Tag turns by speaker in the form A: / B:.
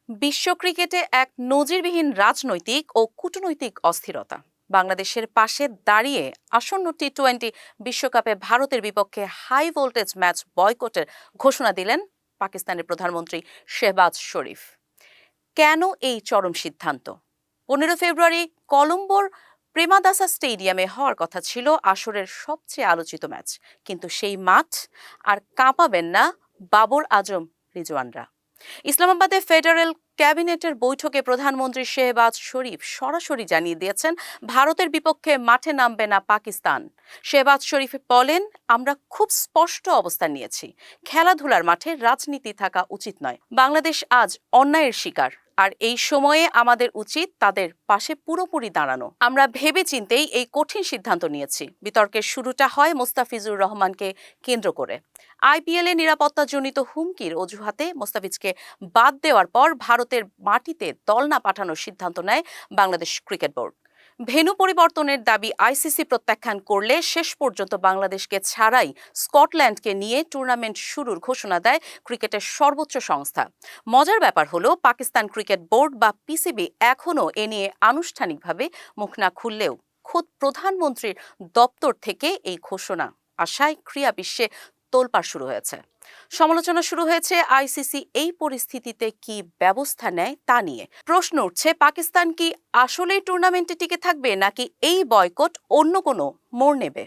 A: বিশ্ব ক্রিকেটে এক নজিরবিহীন রাজনৈতিক ও কূটনৈতিক অস্থিরতা। বাংলাদেশের পাশে দাঁড়িয়ে আসন্ন টি-20 বিশ্বকাপে ভারতের বিপক্ষে হাই ভোল্টেজ ম্যাচ বয়কটের ঘোষণা দিলেন পাকিস্তানের প্রধানমন্ত্রী শেহবাজ শরীফ। কেন এই চরম সিদ্ধান্ত? 15 ফেব্রুয়ারি কলম্বোর প্রেমাদাসা স্টেডিয়ামে হওয়ার কথা ছিল আসরের সবচেয়ে আলোচিত ম্যাচ, কিন্তু সেই মাঠ আর কাঁপাবেন না বাবর আজম রিজওয়ানরা। ইসলামাবাদে ফেডারেল ক্যাবিনেটের বৈঠকে প্রধানমন্ত্রী শেহবাজ শরীফ সরাসরি জানিয়ে দিয়েছেন ভারতের বিপক্ষে মাঠে নামবে না পাকিস্তান। শেহবাজ শরীফ বলেন, আমরা খুব স্পষ্ট অবস্থান নিয়েছি, খেলাধুলার মাঠে রাজনীতি থাকা উচিত নয়। বাংলাদেশ আজ অন্যায়ের শিকার, আর এই সময়ে আমাদের উচিত তাদের পাশে পুরোপুরি দাঁড়ানো। আমরা ভেবেচিন্তেই এই কঠিন সিদ্ধান্ত নিয়েছি। বিতর্কের শুরুটা হয় মোস্তাফিজুর রহমানকে কেন্দ্র করে। আইপিএলে নিরাপত্তাজনিত হুমকির অজুহাতে মোস্তাফিজকে বাদ দেওয়ার পর ভারতের মাটিতে দল না পাঠানোর সিদ্ধান্ত নেয় বাংলাদেশ ক্রিকেট বোর্ড। ভেন্যু পরিবর্তনের দাবি আইসিসি প্রত্যাখ্যান করলে শেষ পর্যন্ত বাংলাদেশকে ছাড়াই স্কটল্যান্ডকে নিয়ে টুর্নামেন্ট শুরুর ঘোষণা দেয় ক্রিকেটের সর্বোচ্চ সংস্থা। মজার ব্যাপার হলো, পাকিস্তান ক্রিকেট বোর্ড বা পিসিবি এখনও এ নিয়ে আনুষ্ঠানিকভাবে মুখ না খুললেও খোদ প্রধানমন্ত্রীর দপ্তর থেকে এই ঘোষণা আশায় ক্রীড়া বিশ্বে তোলপাড় শুরু হয়েছে। সমালোচনা শুরু হয়েছে আইসিসি এই পরিস্থিতিতে কি ব্যবস্থা নেয় তা নিয়ে। প্রশ্ন উঠছে, পাকিস্তান কি আসলেই টুর্নামেন্টে টিকে থাকবে, নাকি এই বয়কট অন্য কোনো মোড় নেবে?